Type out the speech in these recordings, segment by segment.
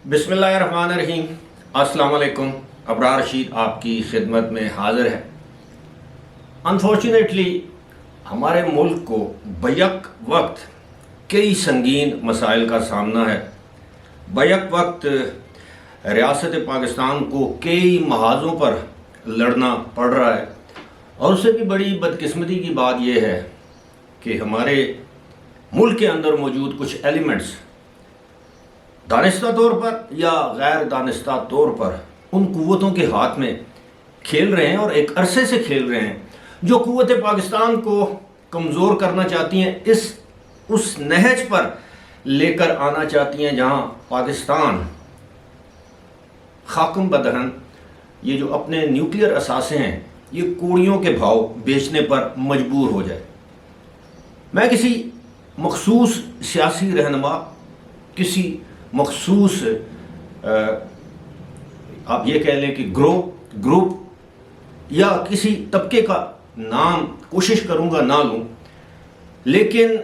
بسم اللہ الرحمن الرحیم۔ السلام علیکم۔ ابرار رشید آپ کی خدمت میں حاضر ہے۔ انفارچونیٹلی ہمارے ملک کو بیک وقت کئی سنگین مسائل کا سامنا ہے۔ بیک وقت ریاست پاکستان کو کئی محاذوں پر لڑنا پڑ رہا ہے، اور اس سے بھی بڑی بدقسمتی کی بات یہ ہے کہ ہمارے ملک کے اندر موجود کچھ ایلیمنٹس دانستہ طور پر یا غیر دانستہ طور پر ان قوتوں کے ہاتھ میں کھیل رہے ہیں، اور ایک عرصے سے کھیل رہے ہیں، جو قوت پاکستان کو کمزور کرنا چاہتی ہیں، اس نہج پر لے کر آنا چاہتی ہیں جہاں پاکستان خاکم بدہن یہ جو اپنے نیوکلیئر اثاثے ہیں یہ کوڑیوں کے بھاؤ بیچنے پر مجبور ہو جائے۔ میں کسی مخصوص سیاسی رہنما، کسی مخصوص آپ یہ کہہ لیں کہ گروپ یا کسی طبقے کا نام کوشش کروں گا نہ لوں، لیکن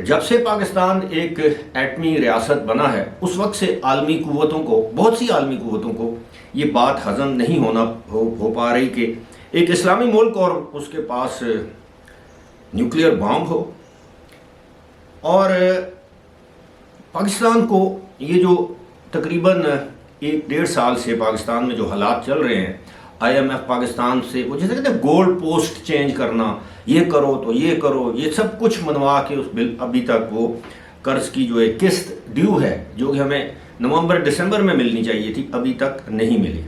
جب سے پاکستان ایک ایٹمی ریاست بنا ہے اس وقت سے عالمی قوتوں کو، بہت سی عالمی قوتوں کو یہ بات ہضم نہیں ہو پا رہی کہ ایک اسلامی ملک اور اس کے پاس نیوکلیئر بام ہو، اور پاکستان کو یہ جو تقریباً 1-1.5 سال سے پاکستان میں جو حالات چل رہے ہیں، IMF پاکستان سے وہ جیسے کہتے ہیں گولڈ پوسٹ چینج کرنا، یہ کرو تو یہ کرو، یہ سب کچھ منوا کے ابھی تک وہ قرض کی جو ایک قسط ڈیو ہے جو کہ ہمیں نومبر دسمبر میں ملنی چاہیے تھی، ابھی تک نہیں ملی،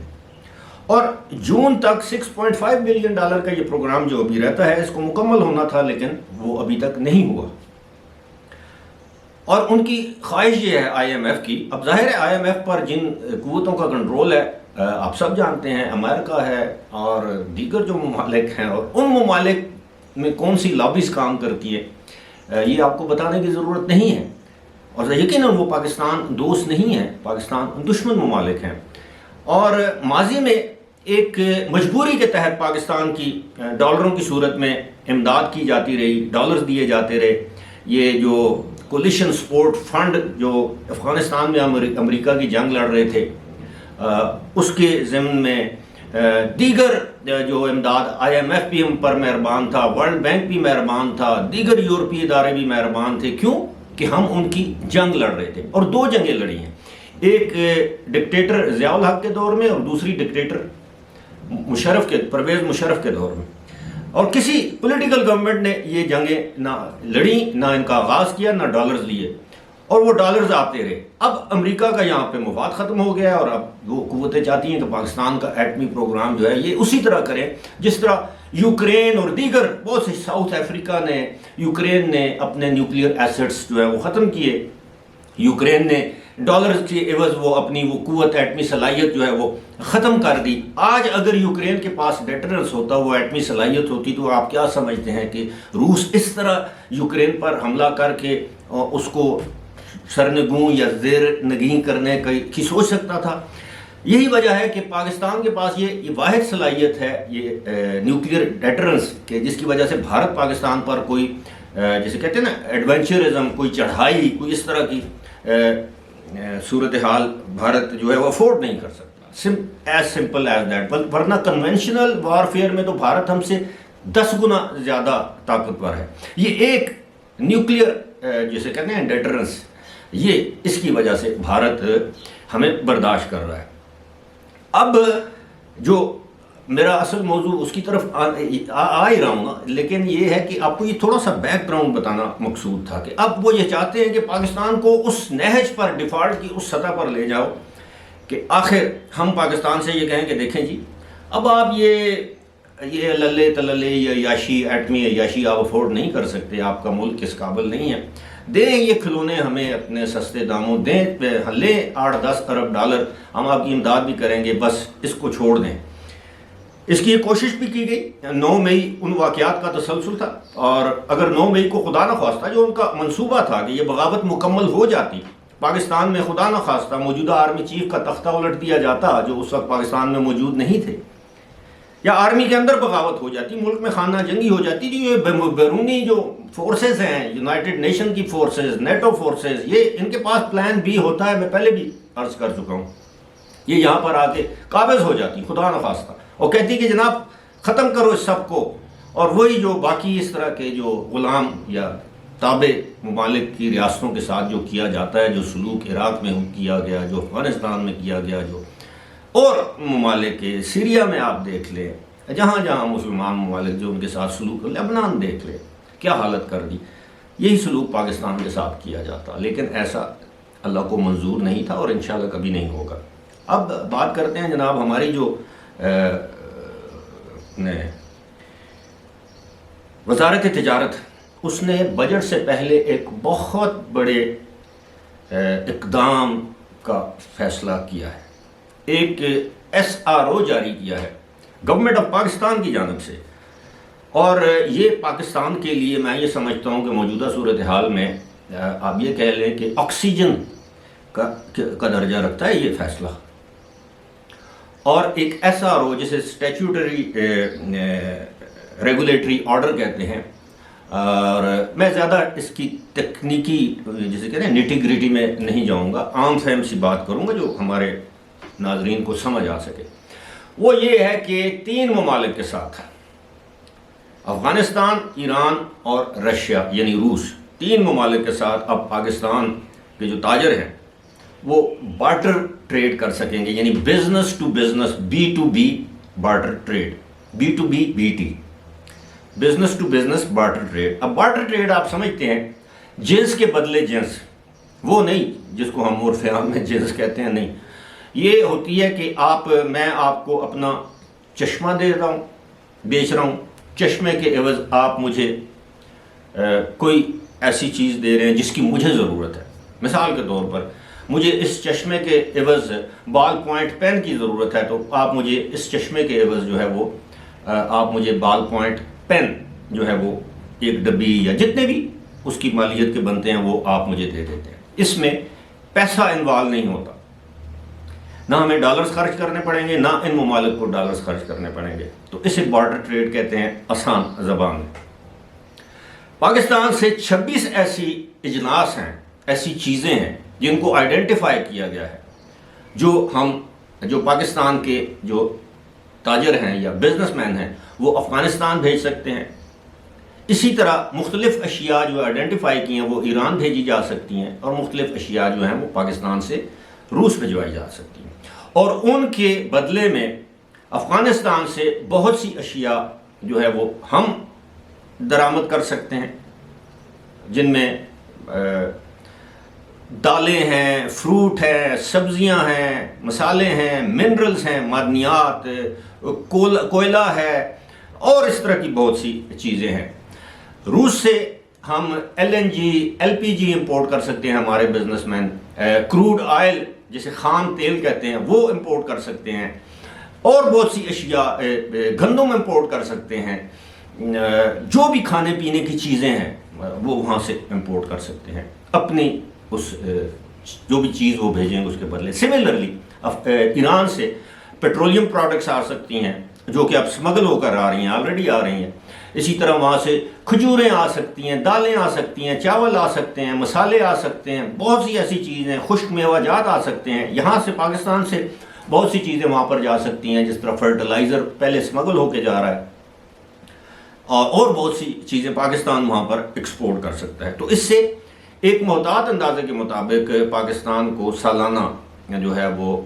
اور جون تک $6.5 بلین کا یہ پروگرام جو ابھی رہتا ہے اس کو مکمل ہونا تھا، لیکن وہ ابھی تک نہیں ہوا، اور ان کی خواہش یہ ہے IMF کی۔ اب ظاہر ہے IMF پر جن قوتوں کا کنٹرول ہے آپ سب جانتے ہیں، امریکہ ہے اور دیگر جو ممالک ہیں، اور ان ممالک میں کون سی لابیز کام کرتی ہے یہ آپ کو بتانے کی ضرورت نہیں ہے، اور یقیناً وہ پاکستان دوست نہیں ہے، پاکستان دشمن ممالک ہیں، اور ماضی میں ایک مجبوری کے تحت پاکستان کی ڈالروں کی صورت میں امداد کی جاتی رہی، ڈالرز دیے جاتے رہے۔ یہ جو کولیشن سپورٹ فنڈ جو افغانستان میں امریکہ کی جنگ لڑ رہے تھے اس کے ضمن میں دیگر جو امداد IMF بھی ہم پر مہربان تھا، ورلڈ بینک بھی مہربان تھا، دیگر یورپی ادارے بھی مہربان تھے، کیوں کہ ہم ان کی جنگ لڑ رہے تھے، اور 2 جنگیں لڑی ہیں، ایک ڈکٹیٹر ضیاء الحق کے دور میں اور دوسری ڈکٹیٹر پرویز مشرف کے دور میں، اور کسی پولیٹیکل گورنمنٹ نے یہ جنگیں نہ لڑیں، نہ ان کا آغاز کیا، نہ ڈالرز لیے، اور وہ ڈالرز آتے رہے۔ اب امریکہ کا یہاں پہ مفاد ختم ہو گیا، اور اب وہ قوتیں چاہتی ہیں کہ پاکستان کا ایٹمی پروگرام جو ہے یہ اسی طرح کریں جس طرح یوکرین اور دیگر بہت سے، ساؤتھ افریقہ نے، یوکرین نے اپنے نیوکلیئر ایسٹس جو ہے وہ ختم کیے، یوکرین نے ڈالرز کے عوض وہ اپنی وہ قوت، ایٹمی صلاحیت جو ہے وہ ختم کر دی۔ آج اگر یوکرین کے پاس ڈیٹرنس ہوتا، وہ ایٹمی صلاحیت ہوتی، تو آپ کیا سمجھتے ہیں کہ روس اس طرح یوکرین پر حملہ کر کے اس کو سرنگوں یا زیر نگیں کرنے کی سوچ سکتا تھا؟ یہی وجہ ہے کہ پاکستان کے پاس یہ واحد صلاحیت ہے، یہ نیوکلیئر ڈیٹرنس کے، جس کی وجہ سے بھارت پاکستان پر کوئی جیسے کہتے ہیں نا ایڈونچرزم، کوئی چڑھائی، کوئی اس طرح کی صورتحال بھارت جو ہے وہ افورڈ نہیں کر سکتا، ایز سمپل ایز دیٹ۔ ورنہ کنونشنل وارفیئر میں تو بھارت ہم سے 10 گنا زیادہ طاقتور ہے۔ یہ ایک نیوکلیئر جسے کہتے ہیں ڈیٹرنس، یہ اس کی وجہ سے بھارت ہمیں برداشت کر رہا ہے۔ اب جو میرا اصل موضوع اس کی طرف آ ہی رہا ہوں گا، لیکن یہ ہے کہ آپ کو یہ تھوڑا سا بیک گراؤنڈ بتانا مقصود تھا کہ اب وہ یہ چاہتے ہیں کہ پاکستان کو اس نہج پر، ڈیفالٹ کی اس سطح پر لے جاؤ کہ آخر ہم پاکستان سے یہ کہیں کہ دیکھیں جی اب آپ یہ للے تللے یا عیاشی، ایٹمی عیاشی آپ افورڈ نہیں کر سکتے، آپ کا ملک اس قابل نہیں ہے، دیں یہ کھلونے ہمیں اپنے سستے داموں، دیں، لیں 8-10 ارب ڈالر، ہم آپ کی امداد بھی کریں گے، بس اس کو چھوڑ دیں۔ اس کی یہ کوشش بھی کی گئی۔ 9 مئی ان واقعات کا تسلسل تھا، اور اگر 9 مئی کو خدا نخواستہ جو ان کا منصوبہ تھا کہ یہ بغاوت مکمل ہو جاتی، پاکستان میں خدا نخواستہ موجودہ آرمی چیف کا تختہ الٹ دیا جاتا جو اس وقت پاکستان میں موجود نہیں تھے، یا آرمی کے اندر بغاوت ہو جاتی، ملک میں خانہ جنگی ہو جاتی، یہ بیرونی جو فورسز ہیں، یونائٹڈ نیشن کی فورسز، نیٹو فورسز، یہ ان کے پاس پلان بھی ہوتا ہے، میں پہلے بھی عرض کر چکا ہوں، یہ یہاں پر آ کے قابض ہو جاتی خدا نخواستہ، اور کہتی کہ جناب ختم کرو اس سب کو، اور وہی جو باقی اس طرح کے جو غلام یا تابع ممالک کی ریاستوں کے ساتھ جو کیا جاتا ہے، جو سلوک عراق میں کیا گیا، جو افغانستان میں کیا گیا، جو اور ممالک کے سیریا میں آپ دیکھ لیں، جہاں جہاں مسلمان ممالک جو ان کے ساتھ سلوک، لبنان دیکھ لیں کیا حالت کر دی، یہی سلوک پاکستان کے ساتھ کیا جاتا، لیکن ایسا اللہ کو منظور نہیں تھا اور انشاءاللہ کبھی نہیں ہوگا۔ اب بات کرتے ہیں جناب ہماری جو وزارت تجارت، اس نے بجٹ سے پہلے ایک بہت بڑے اقدام کا فیصلہ کیا ہے، ایک SRO جاری کیا ہے گورنمنٹ آف پاکستان کی جانب سے، اور یہ پاکستان کے لیے میں یہ سمجھتا ہوں کہ موجودہ صورتحال میں آپ یہ کہہ لیں کہ آکسیجن کا درجہ رکھتا ہے یہ فیصلہ، اور ایک SRO جسے اسٹیچوٹری ریگولیٹری آرڈر کہتے ہیں، اور میں زیادہ اس کی تکنیکی جسے کہتے ہیں نیٹی گریٹی میں نہیں جاؤں گا، عام فہم سی بات کروں گا جو ہمارے ناظرین کو سمجھ آ سکے۔ وہ یہ ہے کہ 3 ممالک کے ساتھ، افغانستان، ایران اور رشیا یعنی روس، 3 ممالک کے ساتھ اب پاکستان کے جو تاجر ہیں وہ بارٹر ٹریڈ کر سکیں گے، یعنی business to business, B2B barter trade, B2B BT، business to business barter trade. اب بارٹر ٹریڈ آپ سمجھتے ہیں جنس کے بدلے جنس، وہ نہیں جس کو ہم عرف عام میں جنس کہتے ہیں، نہیں، یہ ہوتی ہے کہ میں آپ کو اپنا چشمہ دے رہا ہوں، بیچ رہا ہوں، چشمے کے عوض آپ مجھے کوئی ایسی چیز دے رہے ہیں جس کی مجھے ضرورت ہے۔ مثال کے طور پر مجھے اس چشمے کے عوض بال پوائنٹ پین کی ضرورت ہے، تو آپ مجھے اس چشمے کے عوض جو ہے وہ آپ مجھے بال پوائنٹ پین جو ہے وہ ایک ڈبی یا جتنے بھی اس کی مالیت کے بنتے ہیں وہ آپ مجھے دے دیتے ہیں۔ اس میں پیسہ انوالو نہیں ہوتا، نہ ہمیں ڈالرز خرچ کرنے پڑیں گے، نہ ان ممالک کو ڈالرز خرچ کرنے پڑیں گے، تو اسے بارٹر ٹریڈ کہتے ہیں آسان زبان میں۔ پاکستان سے 26 ایسی اجناس ہیں، ایسی چیزیں ہیں جن کو آئیڈینٹیفائی کیا گیا ہے، جو پاکستان کے جو تاجر ہیں یا بزنس مین ہیں وہ افغانستان بھیج سکتے ہیں۔ اسی طرح مختلف اشیاء جو آئیڈینٹیفائی کی ہیں وہ ایران بھیجی جا سکتی ہیں، اور مختلف اشیاء جو ہیں وہ پاکستان سے روس بھجوائی جا سکتی ہیں، اور ان کے بدلے میں افغانستان سے بہت سی اشیاء جو ہے وہ ہم درآمد کر سکتے ہیں، جن میں دالیں ہیں، فروٹ ہیں، سبزیاں ہیں، مسالے ہیں، منرلز ہیں، معدنیات، کوئلہ ہے، اور اس طرح کی بہت سی چیزیں ہیں۔ روس سے ہم LNG LPG امپورٹ کر سکتے ہیں، ہمارے بزنس مین کروڈ آئل جسے خام تیل کہتے ہیں وہ امپورٹ کر سکتے ہیں، اور بہت سی اشیاء، گندم امپورٹ کر سکتے ہیں، جو بھی کھانے پینے کی چیزیں ہیں وہ وہاں سے امپورٹ کر سکتے ہیں، اپنی اس جو بھی چیز وہ بھیجیں گے اس کے بدلے۔ سملرلی ایران سے پیٹرولیم پروڈکٹس آ سکتی ہیں جو کہ اب اسمگل ہو کر آ رہی ہیں، آلریڈی آ رہی ہیں۔ اسی طرح وہاں سے کھجوریں آ سکتی ہیں، دالیں آ سکتی ہیں، چاول آ سکتے ہیں، مسالے آ سکتے ہیں، بہت سی ایسی چیزیں، خشک میوہ جات آ سکتے ہیں۔ یہاں سے پاکستان سے بہت سی چیزیں وہاں پر جا سکتی ہیں، جس طرح فرٹیلائزر پہلے اسمگل ہو کے جا رہا ہے، اور بہت سی چیزیں پاکستان وہاں پر ایکسپورٹ کر سکتا ہے۔ تو اس سے ایک محتاط اندازے کے مطابق پاکستان کو سالانہ جو ہے وہ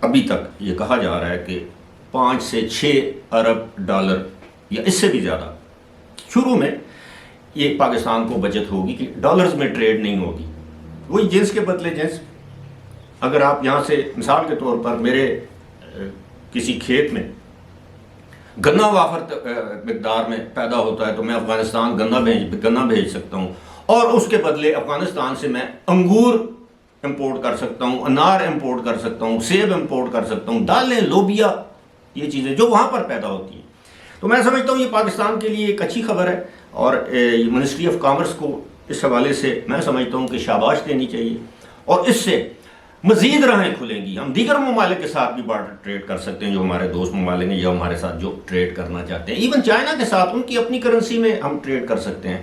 ابھی تک یہ کہا جا رہا ہے کہ 5 سے 6 ارب ڈالر یا اس سے بھی زیادہ شروع میں یہ پاکستان کو بچت ہوگی کہ ڈالرز میں ٹریڈ نہیں ہوگی، وہی جنس کے بدلے جنس۔ اگر آپ یہاں سے مثال کے طور پر میرے کسی کھیت میں گنا وافر مقدار میں پیدا ہوتا ہے تو میں افغانستان گنا بھیج سکتا ہوں، اور اس کے بدلے افغانستان سے میں انگور امپورٹ کر سکتا ہوں، انار امپورٹ کر سکتا ہوں، سیب امپورٹ کر سکتا ہوں، دالیں، لوبیا، یہ چیزیں جو وہاں پر پیدا ہوتی ہیں۔ تو میں سمجھتا ہوں یہ پاکستان کے لیے ایک اچھی خبر ہے، اور منسٹری آف کامرس کو اس حوالے سے میں سمجھتا ہوں کہ شاباش دینی چاہیے، اور اس سے مزید راہیں کھلیں گی، ہم دیگر ممالک کے ساتھ بھی بارڈر ٹریڈ کر سکتے ہیں جو ہمارے دوست ممالک ہیں یا ہمارے ساتھ جو ٹریڈ کرنا چاہتے ہیں، ایون چائنا کے ساتھ ان کی اپنی کرنسی میں ہم ٹریڈ کر سکتے ہیں۔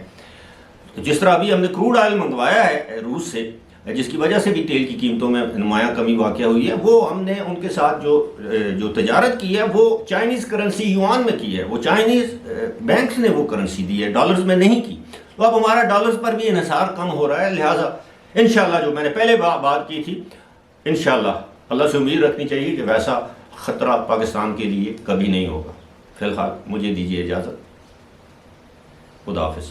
جس طرح ابھی ہم نے کروڈ آئل منگوایا ہے روس سے، جس کی وجہ سے بھی تیل کی قیمتوں میں نمایاں کمی واقع ہوئی ہے، وہ ہم نے ان کے ساتھ جو تجارت کی ہے وہ چائنیز کرنسی یوان میں کی ہے، وہ چائنیز بینکس نے وہ کرنسی دی ہے، ڈالرز میں نہیں کی۔ تو اب ہمارا ڈالرز پر بھی انحصار کم ہو رہا ہے، لہٰذا انشاءاللہ جو میں نے پہلے بات کی تھی، انشاءاللہ اللہ سے امید رکھنی چاہیے کہ ویسا خطرہ پاکستان کے لیے کبھی نہیں ہوگا۔ فی الحال مجھے دیجیے اجازت، خدا حافظ۔